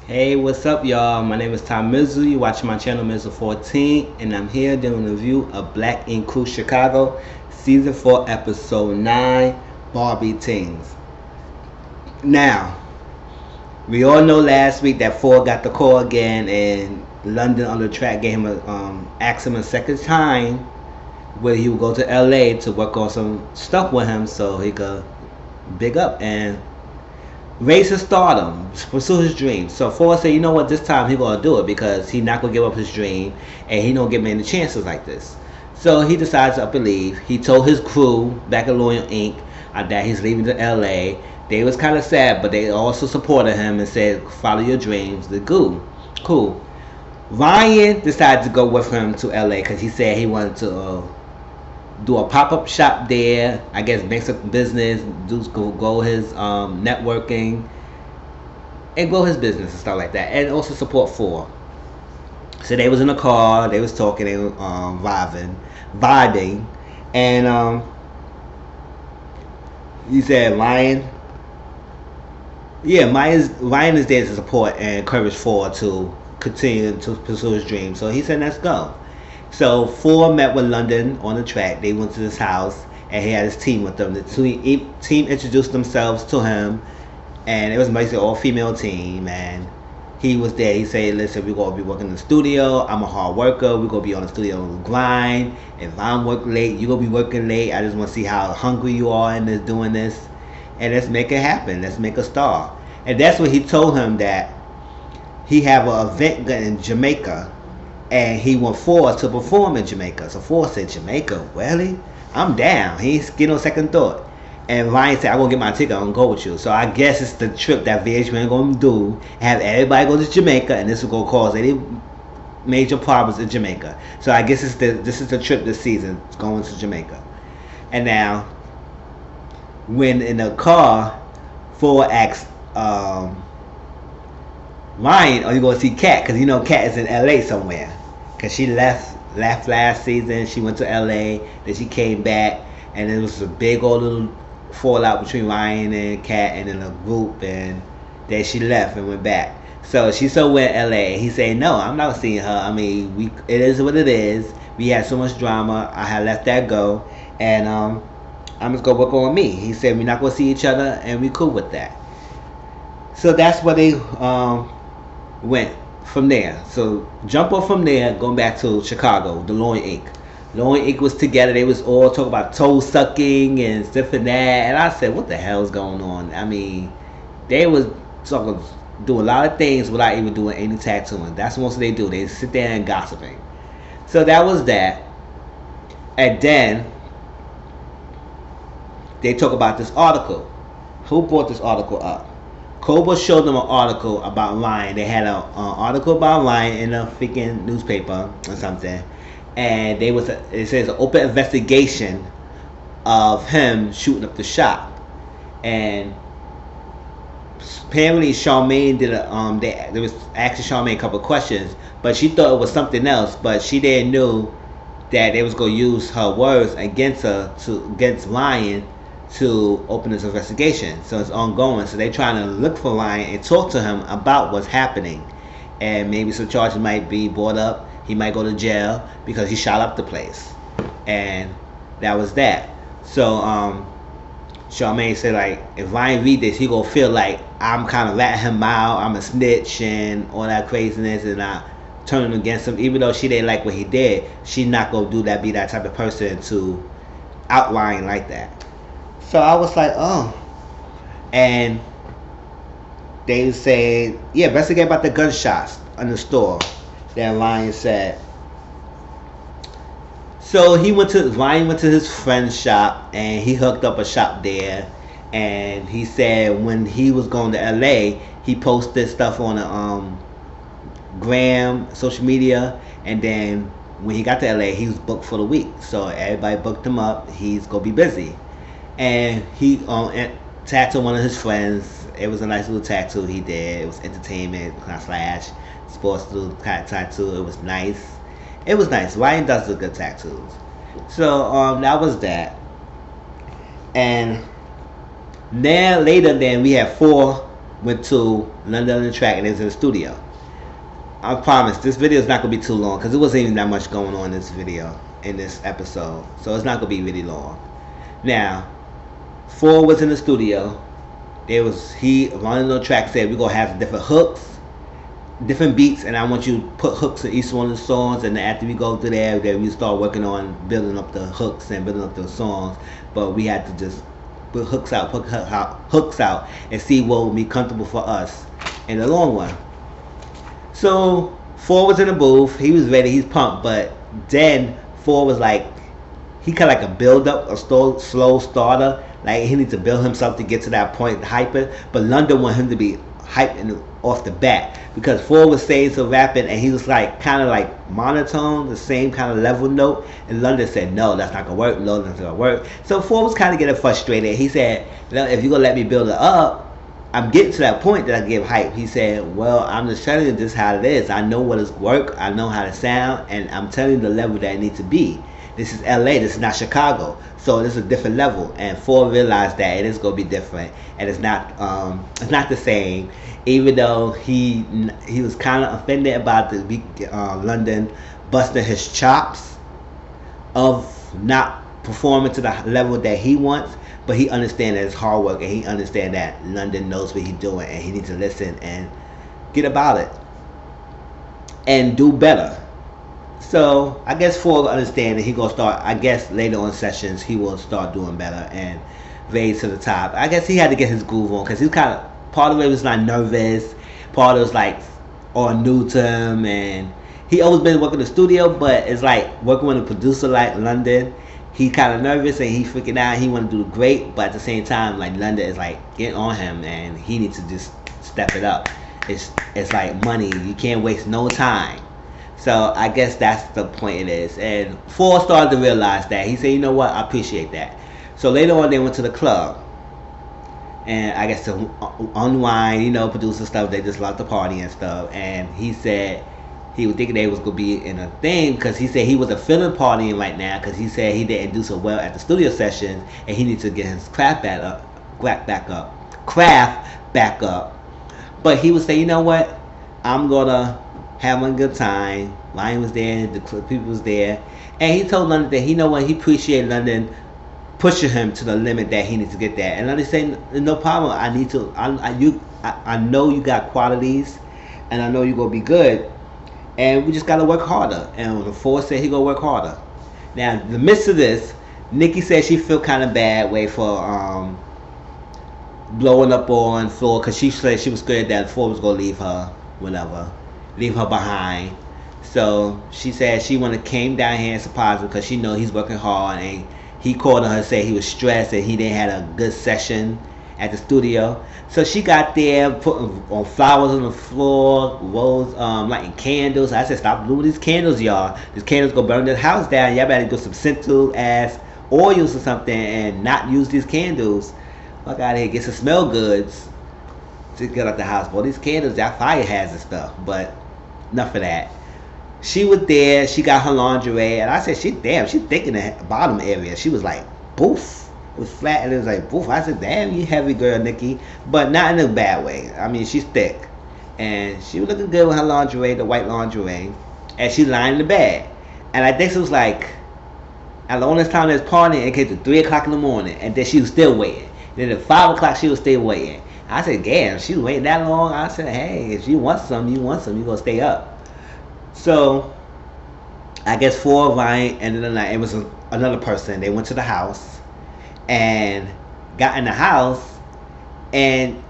Hey, what's up, y'all? My name is Mizzle. You watching my channel, Mizzle 14, and I'm here doing a review of Black Ink Crew Chicago, Season 4, Episode 9, Barbie Tingz. Now, we all know last week that Ford got the call again, and London on the track gave him asked him a second time where he would go to LA to work on some stuff with him so he could big up and raise his stardom, pursue his dreams. So Ford said, you know what, this time he gonna do it because he not gonna give up his dream and he don't get many chances like this. So he decides to up and leave. He told his crew back at Loyal Inc. That he's leaving to LA. They was kind of sad, but they also supported him and said, follow your dreams. The goo. Cool. Ryan decided to go with him to LA because he said he wanted to do a pop-up shop there. I guess make some business, go his networking, and grow his business and stuff like that, and also support Ford. So they was in the car, they was talking, they were vibing, and he said Ryan. Yeah, Ryan is there to support and encourage Ford to continue to pursue his dream. So he said, let's go. So Ford met with London on the track. They went to his house and he had his team with them. The team introduced themselves to him, and it was basically an all-female team. And he was there. He said, listen, we're going to be working in the studio. I'm a hard worker. We're going to be on the studio grind. If I'm working late, you're going to be working late. I just want to see how hungry you are in this, doing this. And let's make it happen. Let's make a star. And that's what he told him, that he have an event in Jamaica and he want Ford to perform in Jamaica. So Ford said, Jamaica, really? I'm down. He ain't getting no second thought. And Ryan said, I'm going to get my ticket. I'm going to go with you. So I guess it's the trip that VH1 going to do. Have everybody go to Jamaica, and this is going to cause any major problems in Jamaica. So I guess this is the trip this season. It's going to Jamaica. And now, when in the car, Ford asks Ryan, are you going to see Kat? Because you know Kat is in LA somewhere. Because she left last season. She went to LA. Then she came back. And there was a big old little fallout between Ryan and Kat and then a group. And then she left and went back. So she still went to LA. He said, no, I'm not seeing her. I mean, it is what it is. We had so much drama. I had let that go. And I'm just going to work on me. He said, we're not going to see each other. And we cool with that. So that's where they went from there. So jump off from there, going back to Chicago, the Loyal Inc. Loyal Inc. was together. They was all talking about toe sucking and stuff and that. And I said, what the hell is going on? I mean, they was talking, do a lot of things without even doing any tattooing. That's what they do. They sit there and gossiping. So that was that. And then they talk about this article. Who brought this article up? Cobra showed them an article about Ryan. They had an article about Ryan in a freaking newspaper or something, and it says an open investigation of him shooting up the shop. And apparently Charmaine did they was asking Charmaine a couple of questions, but she thought it was something else. But she didn't know that they was gonna use her words against Ryan to open this investigation. So it's ongoing. So they're trying to look for Ryan and talk to him about what's happening. And maybe some charges might be brought up. He might go to jail because he shot up the place. And that was that. So Charmaine said, like, if Ryan read this, he gonna feel like I'm kind of ratting him out, I'm a snitch and all that craziness, and I turning against him. Even though she didn't like what he did, she not gonna do that, be that type of person to outline like that. So I was like, oh. And they said, yeah, investigate about the gunshots in the store that Ryan said. So Ryan went to his friend's shop and he hooked up a shop there. And he said when he was going to LA, he posted stuff on the gram, social media, and then when he got to LA, he was booked for the week. So everybody booked him up. He's gonna be busy. And he tattooed one of his friends. It was a nice little tattoo he did. It was entertainment / sports little kind of tattoo. It was nice. It was nice. Ryan does the good tattoos. So that was that. And then later, we had 4 went to London on the track and is in the studio. I promise this video is not gonna be too long because it wasn't even that much going on in this video, in this episode, so it's not gonna be really long. Now, 4 was in the studio. There was running on the track, said we're gonna have different hooks, different beats, and I want you to put hooks in each one of the songs. And after we go through there, then we start working on building up the hooks and building up the songs. But we had to just put hooks out, and see what would be comfortable for us in the long run. So 4 was in the booth. He was ready. He's pumped. But then 4 was like, he kind of like a build up, a slow starter. Like he needs to build himself to get to that point, hyper. But London wanted him to be hyping off the bat because 4 was saying some rapping, and he was like kind of like monotone, the same kind of level note. And London said, "No, that's not gonna work. No, that's not gonna work." So 4 was kind of getting frustrated. He said, "If you're gonna let me build it up, I'm getting to that point that I give hype." He said, "Well, I'm just telling you this how it is. I know what is work. I know how to sound, and I'm telling you the level that it needs to be. This is LA. This is not Chicago. So this is a different level." And 4 realized that it is gonna be different, and it's not the same. Even though he was kind of offended about the London busting his chops of not performing to the level that he wants. But he understands that it's hard work, and he understands that London knows what he's doing, and he needs to listen and get about it and do better. So I guess 4 will understand that he gonna start. I guess later on sessions he will start doing better and raise to the top. I guess he had to get his groove on because he's kind of, part of it was like nervous, part of it was like all new to him, and he always been working in the studio, but it's like working with a producer like London. He kind of nervous and he freaking out. He want to do great, but at the same time, like London is like getting on him, and he needs to just step it up. It's like money. You can't waste no time. So I guess that's the point it is. And 4 started to realize that. He said, "You know what? I appreciate that." So later on, they went to the club, and I guess to unwind, producer stuff. They just loved the party and stuff. And he said he was thinking they was gonna be in a thing because he said he wasn't feeling partying right now because he said he didn't do so well at the studio sessions, and he needs to get his craft back up. But he would say, "You know what? I'm gonna have a good time." Ryan was there, the people was there, and he told London that he he appreciated London pushing him to the limit that he needs to get there. And London said, "No problem. I know you got qualities, and I know you're gonna be good. And we just gotta work harder." And the 4 said he gonna work harder. Now, in the midst of this, Nikki said she feel kind of bad way for blowing up on 4 because she said she was scared that 4 was gonna leave her, leave her behind. So she said she came down here and surprised him because she know he's working hard, and he called her and said he was stressed and he didn't have a good session at the studio. So she got there, putting on flowers on the floor, lighting candles. I said, "Stop doing these candles, y'all. These candles gonna burn this house down. Y'all better do some scented ass oils or something and not use these candles. Fuck out of here, get some smell goods to get out the house. Boy, these candles, that fire hazard stuff." But enough of that. She was there. She got her lingerie, and I said, "She thick in the bottom area." She was like, "Boof." It was flat and it was like, "Boof." I said, "Damn, you heavy girl, Nikki," but not in a bad way. I mean, she's thick, and she was looking good with her lingerie, the white lingerie, and she lying in the bed. And I think it was like, at the only time there's partying, it came to 3 o'clock in the morning, and then she was still waiting. Then at 5 o'clock, she was still waiting. I said, "Damn, she was waiting that long." I said, "Hey, if you want some, you gonna stay up." So I guess 4 Ryan ended the night. It was another person. They went to the house and got in the house, and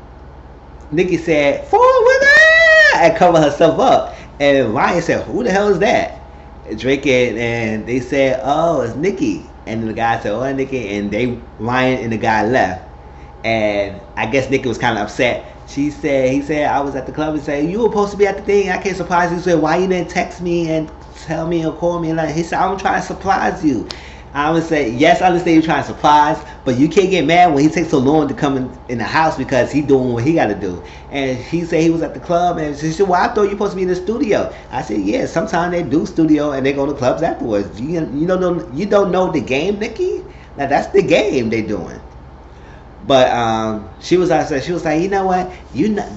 Nikki said, "Forward with her," and covered herself up. And Ryan said, "Who the hell is that?" Drinking, and they said, "Oh, it's Nikki." And the guy said, "Oh, Nikki," and Ryan and the guy left. And I guess Nikki was kind of upset. He said, "I was at the club." He said, "You were supposed to be at the thing. I can't surprise you." He said, "Why you didn't text me and tell me or call me?" And he said, "I'm trying to surprise you." I would say, "Yes, I understand you're trying to surprise, but you can't get mad when he takes so long to come in the house because he doing what he got to do." And he said he was at the club, and she said, "Well, I thought you were supposed to be in the studio." I said, "Yeah, sometimes they do studio and they go to clubs afterwards. You don't know the game, Nikki? Now that's the game they doing." But she was like, you know what?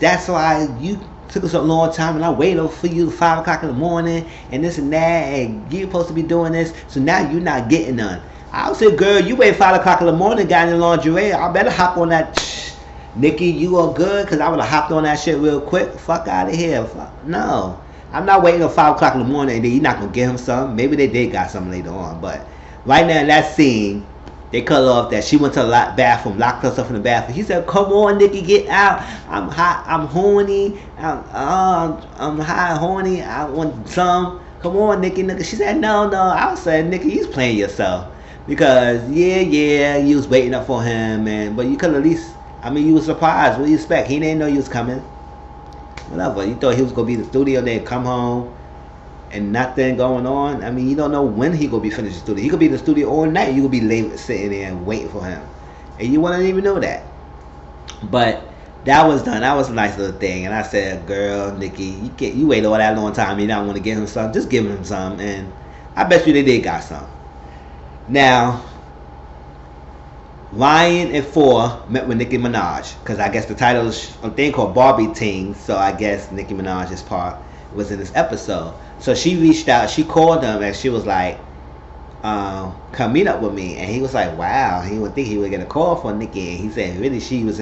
That's why you took us a long time, and I waited for you 5 o'clock in the morning, and this and that, and you're supposed to be doing this, so now you're not getting none. I would say, girl, you wait 5 o'clock in the morning, got in the lingerie. I better hop on that. Nikki, you are good, because I would have hopped on that shit real quick. Fuck out of here. No. I'm not waiting until 5 o'clock in the morning, and then you're not going to get him something. Maybe they did got something later on, but right now in that scene, they cut off that she went to the bathroom, locked herself in the bathroom. He said, "Come on, Nikki, get out. I'm hot. I'm horny. I'm hot, horny. I want some. Come on, Nikki." She said, "No, no." I was saying, "Nikki, you was playing yourself because yeah, you was waiting up for him, man. But you could at least. I mean, you was surprised. What do you expect? He didn't know you was coming. Whatever. You thought he was gonna be in the studio, then come home." And nothing going on. I mean, you don't know when he gonna be finished the studio. He could be in the studio all night. You could be late sitting there and waiting for him, and you wouldn't even know that. But that was done. That was a nice little thing. And I said, "Girl, Nikki, you wait all that long time. You don't want to give him some. Just give him some." And I bet you they did got some. Now, Ryan and 4 met with Nicki Minaj, because I guess the title is a thing called Barbie Tingz. So I guess Nicki Minaj's part was in this episode. So she reached out, she called him, and she was like, "Come meet up with me." And he was like, "Wow." He would think he would get a call from Nicki. And he said, really, she was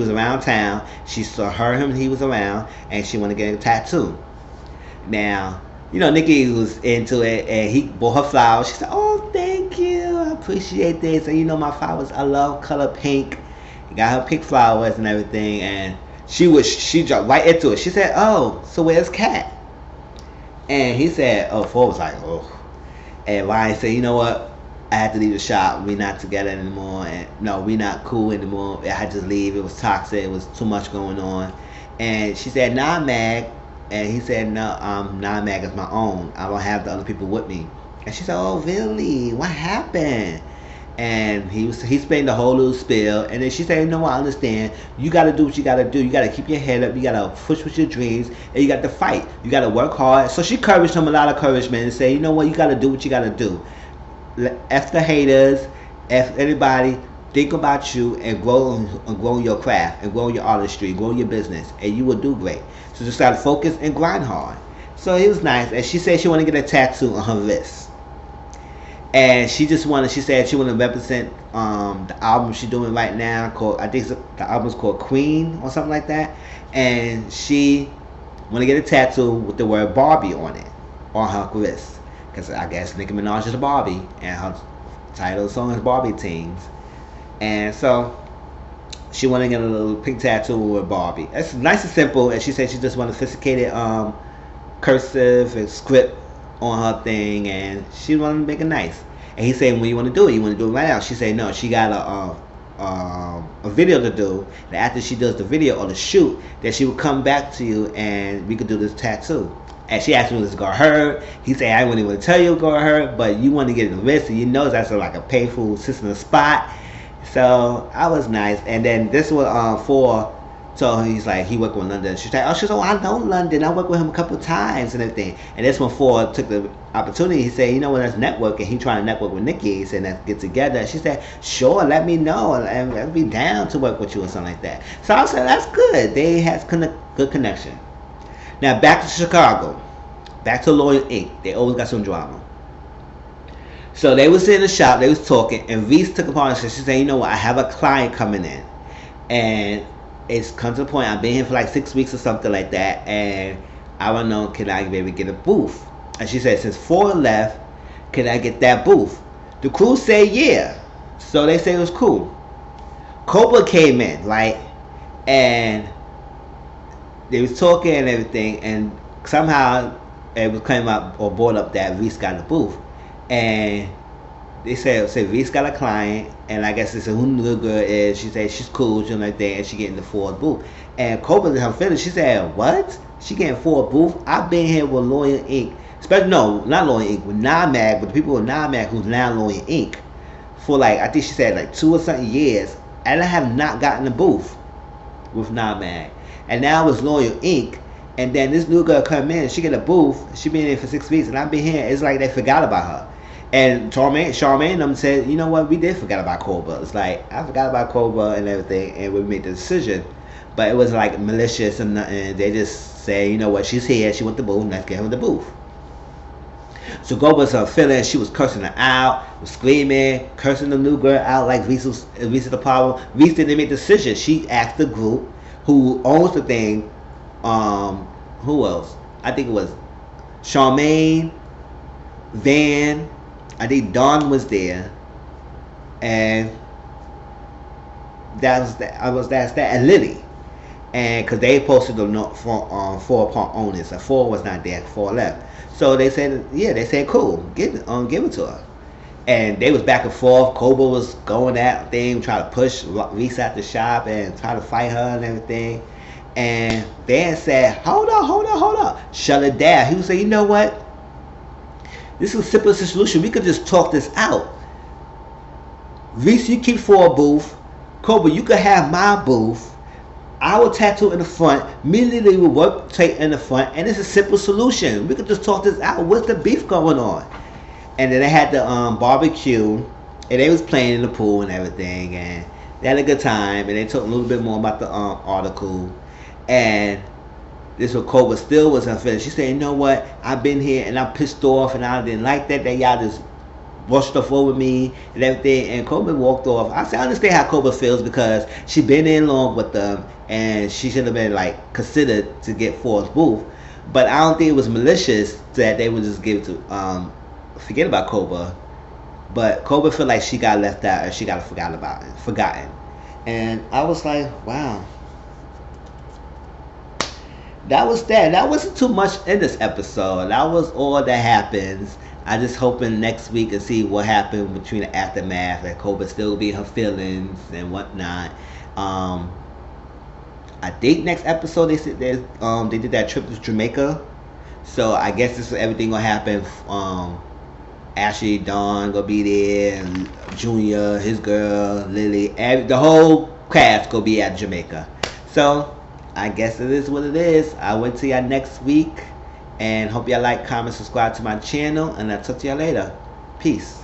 around town. She saw him, he was around, and she wanted to get a tattoo. Now, you know, Nicki was into it, and he bought her flowers. She said, "Oh, thank you. I appreciate this. And you know my flowers, I love color pink." He got her pink flowers and everything, and she jumped right into it. She said, "Oh, so where's Kat?" And he said, 4 was like, "Oh." And Ryan said, "You know what? I had to leave the shop. We're not together anymore. And no, we're not cool anymore. I had to leave. It was toxic. It was too much going on." And she said, "Nah, Mag." And he said, "No, nah, Mag is my own. I don't have the other people with me." And she said, "Oh, really? What happened?" And he explained the whole little spiel, and then she said, "You know what? I understand. You got to do what you got to do. You got to keep your head up. You got to push with your dreams, and you got to fight. You got to work hard." So she encouraged him a lot of encouragement and say, "You know what? You got to do what you got to do. F the haters, F anybody. Think about you and grow your craft and grow your artistry, grow your business, and you will do great. So just got to focus and grind hard." So it was nice, and she said she wanted to get a tattoo on her wrist. And she said she wanted to represent the album she's doing right now called, I think the album's called Queen or something like that. And she want to get a tattoo with the word Barbie on it, on her wrist. Because I guess Nicki Minaj is a Barbie, and her title of the song is Barbie Tingz. And so she want to get a little pink tattoo with Barbie. It's nice and simple, and she said she just want a sophisticated cursive and script on her thing, and she wanted to make it nice. And he said, "When you want to do it? You want to do it right now?" She said, "No, she got a video to do. And after she does the video or the shoot, that she would come back to you and we could do this tattoo." And she asked me, "Was it gonna hurt?" He said, "I wouldn't even tell you it's gonna hurt, but you want to get it in the wrist, and you know that's like a painful, sensitive spot." So I was nice. And then this was for. So he's like, he worked with London. She's like, "Oh, I know London. I worked with him a couple of times and everything." And this one, Ford took the opportunity. He said, "You know what? That's networking." He trying to network with Nicki. He said, "Let's get together." She said, "Sure, let me know, and I'll be down to work with you," or something like that. So I said, "That's good. They had good connection." Now back to Chicago, back to Lawyer Inc. They always got some drama. So they was in the shop. They was talking, and Reese took upon herself. She said, "You know what? I have a client coming in, and it's come to the point, I've been here for like 6 weeks or something like that, and I don't know, can I maybe get a booth?" And she said, "Since 4 left, can I get that booth?" The crew said yeah. So they said it was cool. Cobra came in, right? And they was talking and everything, and somehow it was came up or brought up that Reese got a booth. And they said Reese got a client, and I guess they said who the little girl is. She said she's cool, she like that, and she getting the Ford booth. And Cobra let her finish. She said, "What? She getting Ford booth? I've been here with Lawyer Inc. Especially no, not Lawyer Inc. With NAMAG, but the people with NAMAG who's now Lawyer Inc. For like I think she said like 2 or something years, and I have not gotten a booth with NAMAG. And now it's Lawyer Inc. And then this new girl come in, she get a booth. She been in for 6 weeks, and I've been here. It's like they forgot about her. And Charmaine and them said, you know what, we did forget about Cobra. It's like, I forgot about Cobra and everything, and we made the decision. But it was like malicious and nothing. They just say, you know what, she's here, she wants the booth, let's get her the booth. So Go was feeling, she was cursing her out, was screaming, cursing the new girl out like Reese's the problem. Reese didn't make the decision. She asked the group who owns the thing, who else? I think it was Charmaine, Van, I think Dawn was there, and that's that, and Lily. And because they posted the note for 4 part owners, and 4 was not there, 4 left. So they said, yeah, they said cool, give it to her. And they was back and forth. Cobra was going at thing, trying to push Reese out the shop and try to fight her and everything. And Van said, hold up, shut it down. He was saying, you know what? This is a simple solution. We could just talk this out. Reese, you keep 4 booth. Cobra, you could have my booth. I will tattoo in the front. Me and Lily will work in the front, and it's a simple solution. We could just talk this out. What's the beef going on? And then they had the barbecue, and they was playing in the pool and everything, and they had a good time. And they talked a little bit more about the article. And this was Cobra still was unfinished. She said, you know what? I've been here and I'm pissed off, and I didn't like that y'all just brushed stuff over me and everything. And Cobra walked off. I said, I understand how Cobra feels because she been in long with them, and she should have been like considered to get 4's booth. But I don't think it was malicious that they would just give it to forget about Cobra. But Cobra felt like she got left out and she got forgotten. And I was like, wow. That was that. That wasn't too much in this episode. That was all that happens. I just hoping next week and see what happened between the aftermath. That Cobra still be her feelings and whatnot. I think next episode they said they did that trip to Jamaica. So I guess this is everything gonna happen. Ashley, Dawn gonna be there, and Junior, his girl, Lily, the whole cast gonna be at Jamaica. So I guess it is what it is. I will see y'all next week, and hope y'all like, comment, subscribe to my channel, and I'll talk to y'all later. Peace.